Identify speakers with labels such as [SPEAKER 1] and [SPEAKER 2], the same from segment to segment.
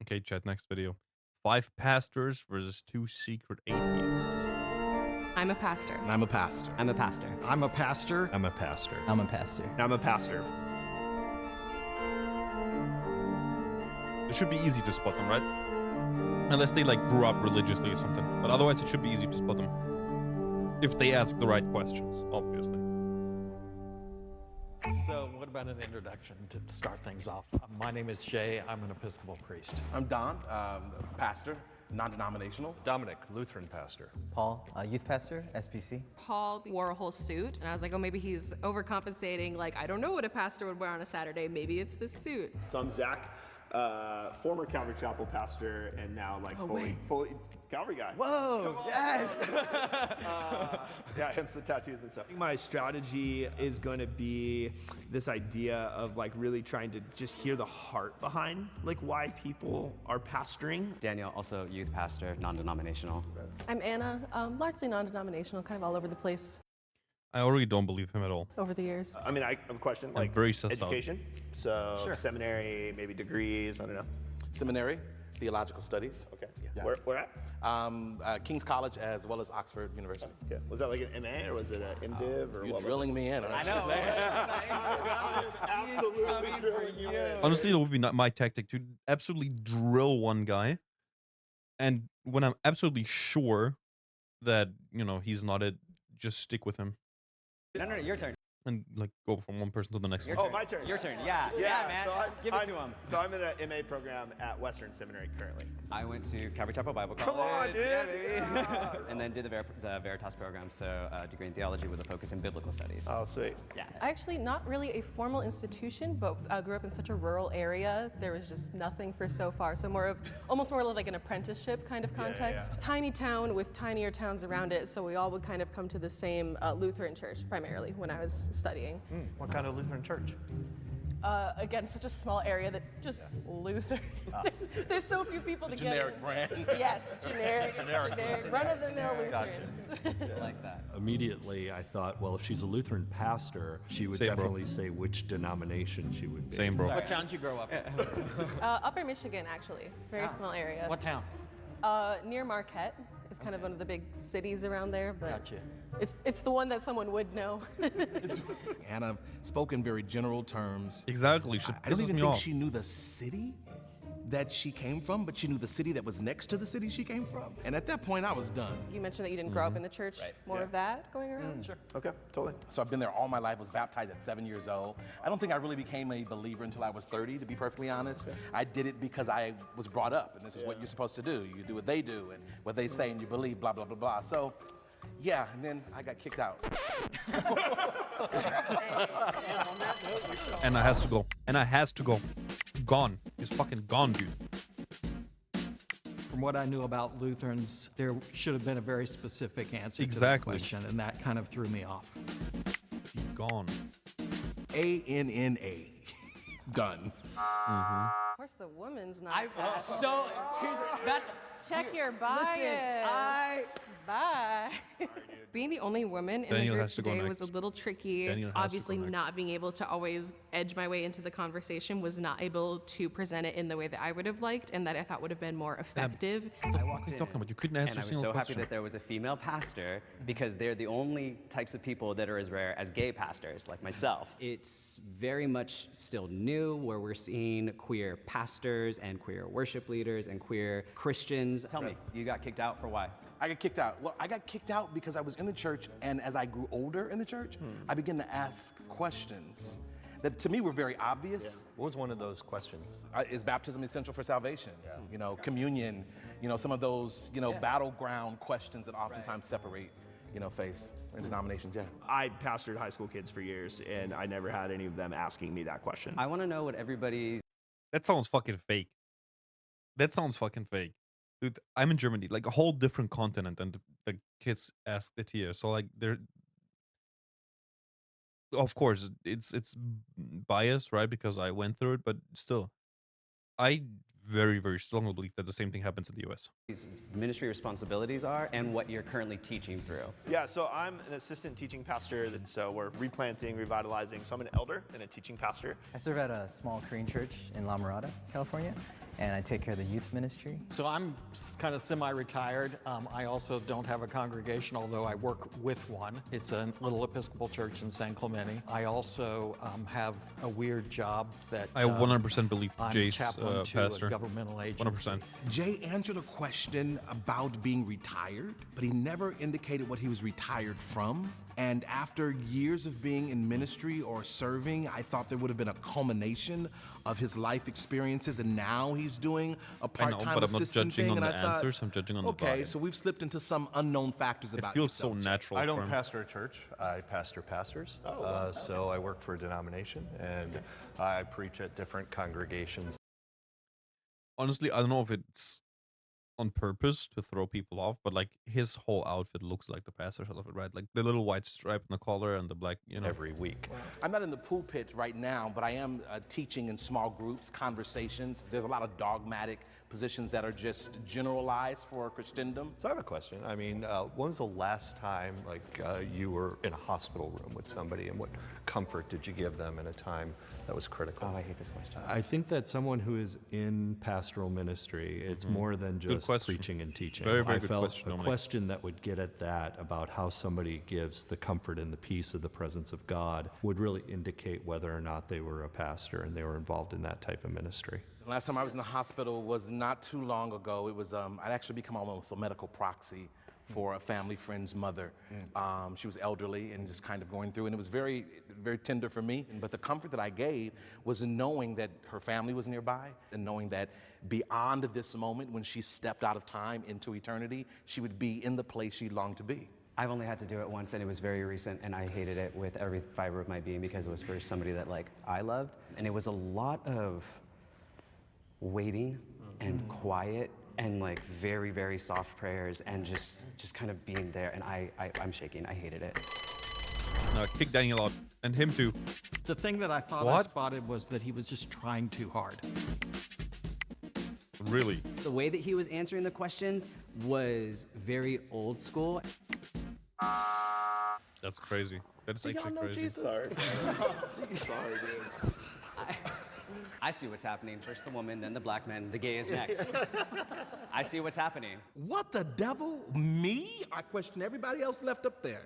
[SPEAKER 1] Okay, chat, next video. 5 pastors versus 2 secret atheists.
[SPEAKER 2] I'm a pastor.
[SPEAKER 3] And I'm a pastor.
[SPEAKER 4] I'm a pastor.
[SPEAKER 5] I'm a pastor.
[SPEAKER 6] I'm a pastor.
[SPEAKER 4] I'm a pastor.
[SPEAKER 5] I'm a pastor.
[SPEAKER 1] It should be easy to spot them, right? Unless they like grew up religiously or something. But otherwise it should be easy to spot them. If they ask the right questions, obviously.
[SPEAKER 5] So what about an introduction to start things off? My name is Jay. I'm an Episcopal priest.
[SPEAKER 3] I'm Don, pastor, non-denominational.
[SPEAKER 6] Dominic, Lutheran pastor.
[SPEAKER 4] Paul, youth pastor, SPC.
[SPEAKER 2] Paul wore a whole suit, and I was like, oh, maybe he's overcompensating. Like, I don't know what a pastor would wear on a Saturday. Maybe it's this suit.
[SPEAKER 7] So I'm Zach, former Calvary Chapel pastor, and now like fully Calvary guy.
[SPEAKER 3] Whoa, yes!
[SPEAKER 7] Yeah, hence the tattoos and stuff.
[SPEAKER 8] My strategy is going to be this idea of like really trying to just hear the heart behind like why people are pastoring.
[SPEAKER 4] Daniel, also youth pastor, non-denominational.
[SPEAKER 9] I'm Anna, largely non-denominational, kind of all over the place
[SPEAKER 1] I already don't believe him at all.
[SPEAKER 9] over the years.
[SPEAKER 7] I mean, I have a question, like
[SPEAKER 1] very sussed out.
[SPEAKER 7] education. So
[SPEAKER 5] Sure.
[SPEAKER 7] seminary, maybe degrees, I don't know.
[SPEAKER 3] Seminary, theological studies.
[SPEAKER 7] Okay.
[SPEAKER 3] Yeah.
[SPEAKER 7] Where at?
[SPEAKER 3] King's College as well as Oxford University.
[SPEAKER 7] Okay. Was that like an MA or was it an MDiv or
[SPEAKER 3] You're
[SPEAKER 7] what?
[SPEAKER 3] drilling me in, aren't you?
[SPEAKER 7] Absolutely drilling you in.
[SPEAKER 1] Honestly, it would be not my tactic to absolutely drill one guy. And when I'm absolutely sure that, you know, he's not it, just stick with him.
[SPEAKER 4] No, your turn.
[SPEAKER 1] And like go from one person to the next one.
[SPEAKER 7] Oh, my turn.
[SPEAKER 4] Your turn, yeah. Man.
[SPEAKER 7] So
[SPEAKER 4] Give it to him.
[SPEAKER 7] So I'm in an MA program at Western Seminary currently.
[SPEAKER 4] I went to Calvary Chapel Bible College.
[SPEAKER 7] Come on, dude.
[SPEAKER 4] And then did the Veritas program, so a degree in theology with a focus in biblical studies.
[SPEAKER 7] Oh, sweet.
[SPEAKER 4] Yeah.
[SPEAKER 9] Actually, not really a formal institution, but I grew up in such a rural area. There was just nothing for so far. So almost more like an apprenticeship kind of context. Tiny town with tinier towns around it. So we all would kind of come to the same Lutheran church primarily when I was studying.
[SPEAKER 5] What kind of Lutheran church?
[SPEAKER 9] Again, such a small area that just Lutheran. There's so few people together.
[SPEAKER 3] Generic brand.
[SPEAKER 9] Yes, generic, run-of-the-mill Lutherans.
[SPEAKER 4] I like that.
[SPEAKER 6] Immediately, I thought, well, if she's a Lutheran pastor, she would
[SPEAKER 1] Same, bro.
[SPEAKER 6] definitely say which denomination she would be.
[SPEAKER 1] Same, bro.
[SPEAKER 5] What town did you grow up in?
[SPEAKER 9] Upper Michigan, actually. Very small area.
[SPEAKER 5] What town?
[SPEAKER 9] Near Marquette. It's kind of one of the big cities around there, but
[SPEAKER 5] Gotcha.
[SPEAKER 9] it's the one that someone would know.
[SPEAKER 3] And I've spoken very general terms.
[SPEAKER 1] Exactly. She
[SPEAKER 3] I don't
[SPEAKER 1] pisses
[SPEAKER 3] even
[SPEAKER 1] me
[SPEAKER 3] think
[SPEAKER 1] off.
[SPEAKER 3] she knew the city that she came from, but she knew the city that was next to the city she came from. And at that point, I was done.
[SPEAKER 9] You mentioned that you didn't grow up in the church. More of that going around?
[SPEAKER 7] Sure. Okay, totally.
[SPEAKER 3] So I've been there all my life, was baptized at 7 years old. I don't think I really became a believer until I was 30, to be perfectly honest. I did it because I was brought up, and this is what you're supposed to do. You do what they do, and what they say, and you believe, blah, blah, blah, blah. So, yeah, and then I got kicked out.
[SPEAKER 1] And I has to go. And I has to go. Gone. He's fucking gone, dude.
[SPEAKER 5] From what I knew about Lutherans, there should have been a very specific answer to the
[SPEAKER 1] Exactly.
[SPEAKER 5] question, and that kind of threw me off.
[SPEAKER 1] He's gone.
[SPEAKER 3] ANNA. Done.
[SPEAKER 9] Of course, the woman's not that.
[SPEAKER 4] So, that's...
[SPEAKER 9] Check your bias. Bye.
[SPEAKER 2] Being the only woman in
[SPEAKER 1] Daniel
[SPEAKER 2] the group
[SPEAKER 1] has to go
[SPEAKER 2] today was a
[SPEAKER 1] next.
[SPEAKER 2] little tricky.
[SPEAKER 1] Daniel has to go
[SPEAKER 2] Obviously,
[SPEAKER 1] next.
[SPEAKER 2] not being able to always edge my way into the conversation was not able to present it in the way that I would have liked and that I thought would have been more effective.
[SPEAKER 1] What the fuck are you talking about? You couldn't answer
[SPEAKER 4] And I
[SPEAKER 1] a
[SPEAKER 4] was
[SPEAKER 1] single
[SPEAKER 4] so happy
[SPEAKER 1] question.
[SPEAKER 4] that there was a female pastor because they're the only types of people that are as rare as gay pastors, like myself. It's very much still new where we're seeing queer pastors and queer worship leaders and queer Christians. Tell me, you got kicked out for why?
[SPEAKER 3] I got kicked out. Well, I got kicked out because I was in the church, and as I grew older in the church, I began to ask questions that to me were very obvious.
[SPEAKER 6] What was one of those questions?
[SPEAKER 3] Is baptism essential for salvation? You know, communion, you know, some of those, you know, battleground questions that oftentimes separate, you know, faith and denominations, yeah.
[SPEAKER 8] I pastored high school kids for years, and I never had any of them asking me that question.
[SPEAKER 4] I want to know what everybody...
[SPEAKER 1] That sounds fucking fake. That sounds fucking fake. Dude, I'm in Germany, like a whole different continent, and the kids ask it here. So like they're, of course, it's biased, right? Because I went through it, but still, I very, very strongly believe that the same thing happens in the US.
[SPEAKER 4] These ministry responsibilities are and what you're currently teaching through.
[SPEAKER 7] Yeah, so I'm an assistant teaching pastor, and so we're replanting, revitalizing. So I'm an elder and a teaching pastor.
[SPEAKER 10] I serve at a small Korean church in La Mirada, California. and I take care of the youth ministry.
[SPEAKER 5] So I'm kind of semi-retired. I also don't have a congregation, although I work with one. It's a little Episcopal church in San Clemente. I also have a weird job that
[SPEAKER 1] I 100% believe
[SPEAKER 5] I'm
[SPEAKER 1] Jay's
[SPEAKER 5] chaplain to
[SPEAKER 1] pastor.
[SPEAKER 5] a governmental agency.
[SPEAKER 1] 100%.
[SPEAKER 3] Jay answered a question about being retired, but he never indicated what he was retired from. And after years of being in ministry or serving, I thought there would have been a culmination of his life experiences, and now he's doing a part-time
[SPEAKER 1] but I'm not
[SPEAKER 3] assistant
[SPEAKER 1] judging
[SPEAKER 3] thing.
[SPEAKER 1] on
[SPEAKER 3] And
[SPEAKER 1] the
[SPEAKER 3] I thought,
[SPEAKER 1] answers, I'm judging on the
[SPEAKER 3] okay,
[SPEAKER 1] vibe.
[SPEAKER 3] so we've slipped into some unknown factors
[SPEAKER 1] It
[SPEAKER 3] about
[SPEAKER 1] feels so
[SPEAKER 3] yourself, Jay.
[SPEAKER 1] natural.
[SPEAKER 6] I don't
[SPEAKER 1] for him.
[SPEAKER 6] pastor a church. I pastor pastors. So I work for a denomination, and I preach at different congregations.
[SPEAKER 1] Honestly, I don't know if it's on purpose to throw people off, but like his whole outfit looks like the pastor's outfit, right? Like the little white stripe in the collar and the black,
[SPEAKER 6] Every week.
[SPEAKER 3] I'm not in the pulpit right now, but I am teaching in small groups, conversations. There's a lot of dogmatic positions that are just generalized for Christendom.
[SPEAKER 6] So I have a question. I mean, when was the last time you were in a hospital room with somebody, and what comfort did you give them in a time that was critical?
[SPEAKER 4] Oh, I hate this question.
[SPEAKER 6] I think that someone who is in pastoral ministry, it's more than just
[SPEAKER 1] question.
[SPEAKER 6] preaching and teaching.
[SPEAKER 1] Very, very
[SPEAKER 6] I
[SPEAKER 1] good
[SPEAKER 6] felt
[SPEAKER 1] question,
[SPEAKER 6] a
[SPEAKER 1] Dominic.
[SPEAKER 6] question that would get at that about how somebody gives the comfort and the peace of the presence of God would really indicate whether or not they were a pastor and they were involved in that type of ministry.
[SPEAKER 3] The last time I was in the hospital was not too long ago. It was, I'd actually become almost a medical proxy for a family friend's mother. She was elderly and just kind of going through, and it was very, very tender for me. But the comfort that I gave was in knowing that her family was nearby, and knowing that beyond this moment, when she stepped out of time into eternity, she would be in the place she longed to be.
[SPEAKER 4] I've only had to do it once, and it was very recent, and I hated it with every fiber of my being because it was for somebody that I loved, and it was a lot of waiting and quiet and very, very soft prayers and just kind of being there, and I'm shaking. I hated it.
[SPEAKER 1] Kick Daniel out, and him too.
[SPEAKER 5] The thing that I thought I spotted was that he was just trying too hard.
[SPEAKER 1] Really?
[SPEAKER 4] The way that he was answering the questions was very old school.
[SPEAKER 1] That's crazy. That's actually crazy.
[SPEAKER 7] Sorry. Sorry, dude.
[SPEAKER 4] I see what's happening. First the woman, then the black man, the gay is next. I see what's happening.
[SPEAKER 3] What the devil? Me? I question everybody else left up there.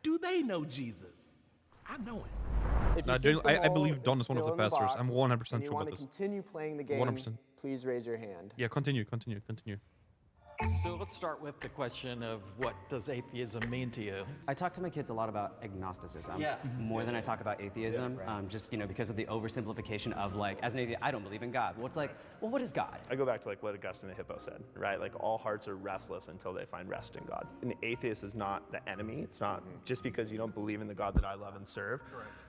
[SPEAKER 3] Do they know Jesus? 'Cause I know him.
[SPEAKER 1] Now, I believe Don is one of the pastors. I'm 100% sure about this.
[SPEAKER 11] You want to continue playing the game,
[SPEAKER 1] 100%.
[SPEAKER 11] please raise your hand.
[SPEAKER 1] Yeah, continue.
[SPEAKER 5] So let's start with the question of what does atheism mean to you?
[SPEAKER 4] I talk to my kids a lot about agnosticism,
[SPEAKER 5] Yeah.
[SPEAKER 4] more than I talk about atheism, just because of the oversimplification of as an atheist, I don't believe in God. Well, it's well, what is God?
[SPEAKER 7] I go back to what Augustine the Hippo said, right? All hearts are restless until they find rest in God. An atheist is not the enemy. It's not just because you don't believe in the God that I love and serve.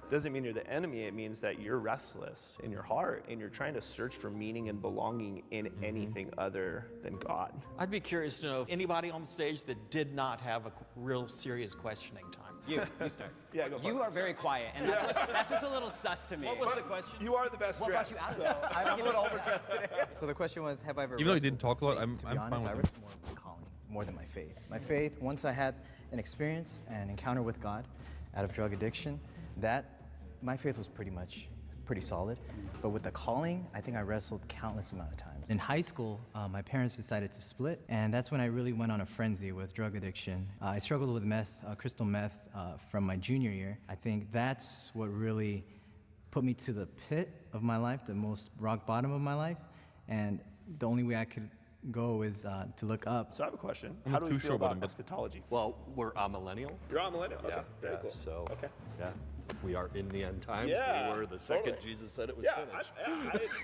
[SPEAKER 7] Doesn't mean you're the enemy. It means that you're restless in your heart and you're trying to search for meaning and belonging in anything other than God.
[SPEAKER 5] I'd be curious to know if anybody on the stage that did not have a real serious questioning time.
[SPEAKER 4] You start.
[SPEAKER 7] Yeah, go for
[SPEAKER 4] You
[SPEAKER 7] it.
[SPEAKER 4] are very quiet, and that's just a little sus to me.
[SPEAKER 5] What was the question?
[SPEAKER 7] You are the best
[SPEAKER 4] What brought
[SPEAKER 7] dressed.
[SPEAKER 4] you out of it?
[SPEAKER 11] I'm a little overdressed today. So the question was, have I ever
[SPEAKER 1] Even though he
[SPEAKER 11] wrestled
[SPEAKER 1] didn't talk a lot,
[SPEAKER 11] with
[SPEAKER 1] I'm
[SPEAKER 11] faith? To be
[SPEAKER 1] fine
[SPEAKER 11] honest,
[SPEAKER 1] with
[SPEAKER 11] I
[SPEAKER 1] him.
[SPEAKER 11] wrestled more with my calling, more than my faith. My faith, once I had an experience, an encounter with God out of drug addiction, my faith was pretty solid. But with the calling, I think I wrestled countless amount of times. In high school, my parents decided to split, and that's when I really went on a frenzy with drug addiction. I struggled with crystal meth, from my junior year. I think that's what really put me to the pit of my life, the most rock bottom of my life, and the only way I could go is to look up.
[SPEAKER 7] So I have a question.
[SPEAKER 1] I'm
[SPEAKER 7] How
[SPEAKER 1] not
[SPEAKER 7] do
[SPEAKER 1] too
[SPEAKER 7] we
[SPEAKER 1] sure
[SPEAKER 7] feel
[SPEAKER 1] about
[SPEAKER 7] about
[SPEAKER 1] him, but-
[SPEAKER 7] eschatology?
[SPEAKER 6] Well, we're a millennial.
[SPEAKER 7] You're on millennial. Okay.
[SPEAKER 6] Yeah,
[SPEAKER 7] Very cool.
[SPEAKER 6] So,
[SPEAKER 7] Okay.
[SPEAKER 6] yeah, we are in the end times.
[SPEAKER 7] Yeah,
[SPEAKER 6] We were the second
[SPEAKER 7] totally.
[SPEAKER 6] Jesus said it was
[SPEAKER 7] Yeah,
[SPEAKER 6] finished.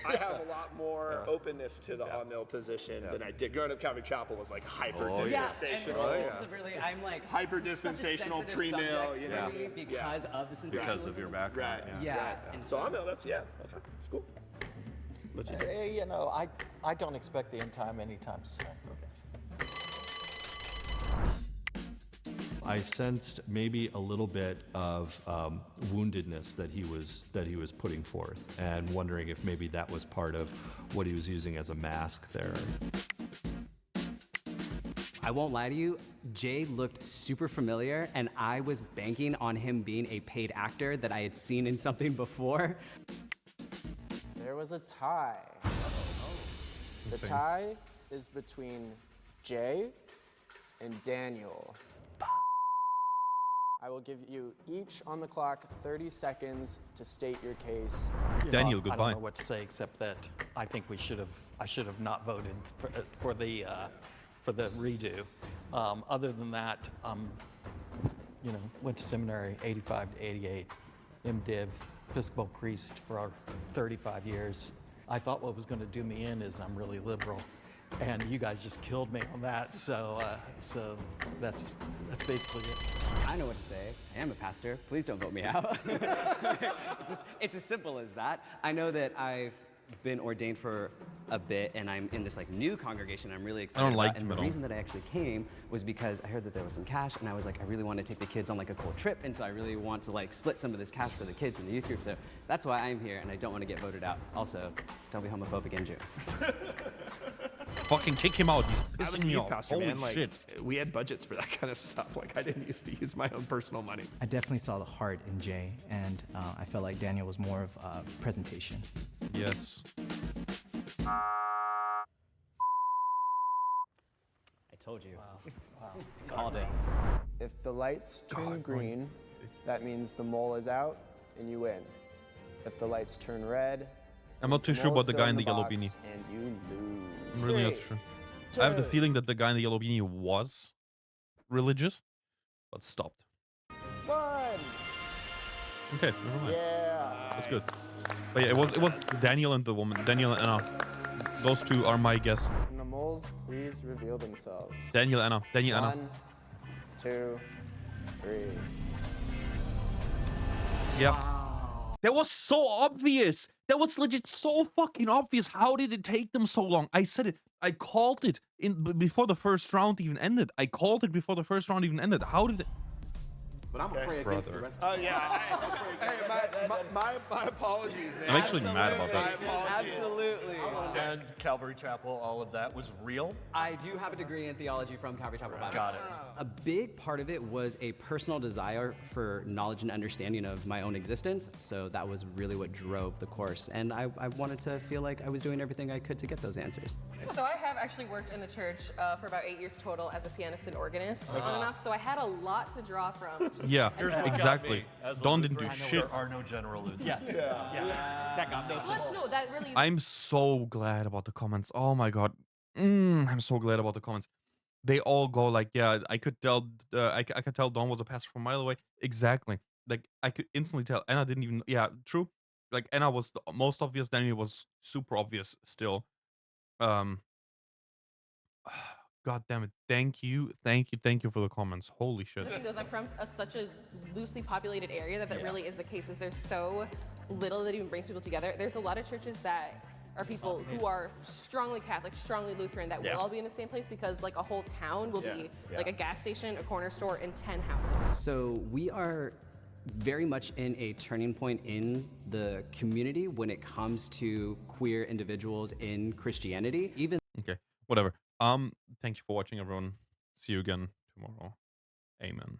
[SPEAKER 7] I have a lot more openness to the on-mill position than I did. Growing up, Calvary Chapel was hyper dispensational.
[SPEAKER 4] this is a really, I'm
[SPEAKER 7] Hyper
[SPEAKER 4] this is such a
[SPEAKER 7] dispensational
[SPEAKER 4] sensitive
[SPEAKER 7] pre-mill,
[SPEAKER 4] subject
[SPEAKER 7] you
[SPEAKER 4] for
[SPEAKER 7] know?
[SPEAKER 4] me because of the sensationalism.
[SPEAKER 6] Because of your background.
[SPEAKER 7] Right.
[SPEAKER 4] Yeah, and
[SPEAKER 7] So on-mill, that's okay. It's cool.
[SPEAKER 5] I don't expect the end time anytime soon.
[SPEAKER 6] I sensed maybe a little bit of woundedness that he was putting forth, and wondering if maybe that was part of what he was using as a mask there.
[SPEAKER 4] I won't lie to you, Jay looked super familiar, and I was banking on him being a paid actor that I had seen in something before.
[SPEAKER 11] There was a tie.
[SPEAKER 12] The tie is between Jay and Daniel. I will give you each on the clock 30 seconds to state your case.
[SPEAKER 1] Daniel,
[SPEAKER 5] I
[SPEAKER 1] goodbye.
[SPEAKER 5] don't know what to say except that I think I should have not voted for the redo. Other than that, went to seminary 85 to 88, MDiv, Episcopal priest for 35 years. I thought what was going to do me in is I'm really liberal, and you guys just killed me on that. So that's basically it.
[SPEAKER 4] I know what to say. I am a pastor. Please don't vote me out. It's as simple as that. I know that I've been ordained for a bit, and I'm in this like new congregation I'm really excited
[SPEAKER 1] don't like
[SPEAKER 4] about. And
[SPEAKER 1] them
[SPEAKER 4] the
[SPEAKER 1] at all.
[SPEAKER 4] reason that I actually came was because I heard that there was some cash, and I was like, I really want to take the kids on like a cool trip, and so I really want to like split some of this cash for the kids in the youth group. So that's why I'm here, and I don't want to get voted out. Also, don't be homophobic in June.
[SPEAKER 1] Fucking kick him out. He's
[SPEAKER 7] I was
[SPEAKER 1] pissing
[SPEAKER 7] a
[SPEAKER 1] me
[SPEAKER 7] youth
[SPEAKER 1] off.
[SPEAKER 7] pastor,
[SPEAKER 1] Holy
[SPEAKER 7] man. Like,
[SPEAKER 1] shit.
[SPEAKER 7] we had budgets for that kind of stuff. Like, I didn't used to use my own personal money.
[SPEAKER 10] I definitely saw the heart in Jay, and I felt like Daniel was more of a presentation.
[SPEAKER 1] Yes.
[SPEAKER 4] I told you.
[SPEAKER 5] Wow.
[SPEAKER 4] Called it.
[SPEAKER 12] If the lights turn green, that means the mole is out and you win. If the lights turn red,
[SPEAKER 1] I'm not too
[SPEAKER 12] the
[SPEAKER 1] sure
[SPEAKER 12] mole's
[SPEAKER 1] about the
[SPEAKER 12] still
[SPEAKER 1] guy in the yellow
[SPEAKER 12] box
[SPEAKER 1] beanie.
[SPEAKER 12] And you lose.
[SPEAKER 1] I'm really not
[SPEAKER 12] Three,
[SPEAKER 1] sure. I have the
[SPEAKER 12] two,
[SPEAKER 1] feeling that the guy in the yellow beanie was religious, but stopped.
[SPEAKER 12] 1.
[SPEAKER 1] Okay, never mind.
[SPEAKER 12] Yeah.
[SPEAKER 1] That's good. But yeah, it was Daniel and the woman. Daniel and Anna. Those two are my guess.
[SPEAKER 12] Can the moles please reveal themselves?
[SPEAKER 1] Daniel, Anna. Daniel, Anna.
[SPEAKER 12] 1, 2, 3.
[SPEAKER 1] Yeah. That was so obvious. That was legit so fucking obvious. How did it take them so long? I said it. I called it before the first round even ended. How did it?
[SPEAKER 3] But I'm gonna pray against the rest.
[SPEAKER 7] Oh yeah. Hey, my apologies, man.
[SPEAKER 1] I'm actually mad about that.
[SPEAKER 4] Absolutely.
[SPEAKER 6] And Calvary Chapel, all of that was real?
[SPEAKER 4] I do have a degree in theology from Calvary Chapel Bible.
[SPEAKER 6] Got it.
[SPEAKER 4] A big part of it was a personal desire for knowledge and understanding of my own existence. So that was really what drove the course. And I wanted to feel like I was doing everything I could to get those answers.
[SPEAKER 9] So I have actually worked in the church for about 8 years total as a pianist and organist on and off. So I had a lot to draw from.
[SPEAKER 1] Yeah,
[SPEAKER 6] Here's what got
[SPEAKER 1] exactly.
[SPEAKER 6] me. As a
[SPEAKER 1] Don didn't do
[SPEAKER 6] Lutheran,
[SPEAKER 1] shit.
[SPEAKER 6] There are no general Lutherans.
[SPEAKER 5] Yes. Yes. That got me.
[SPEAKER 9] Well, no, that really.
[SPEAKER 1] I'm so glad about the comments. Oh my god. I'm so glad about the comments. They all go like, yeah, I could tell. I could tell Don was a pastor from a mile away. Exactly. Like I could instantly tell. Anna didn't even. Yeah, true. Like Anna was the most obvious. Daniel was super obvious still. God damn it. Thank you for the comments. Holy shit.
[SPEAKER 9] The thing is, I'm from such a loosely populated area that really is the case. Is there's so little that even brings people together. There's a lot of churches that are people who are strongly Catholic, strongly Lutheran, that will all be in the same place because like a whole town will be like a gas station, a corner store, and 10 houses.
[SPEAKER 4] So we are very much in a turning point in the community when it comes to queer individuals in Christianity. Even
[SPEAKER 1] Okay, whatever. Thank you for watching, everyone. See you again tomorrow. Amen.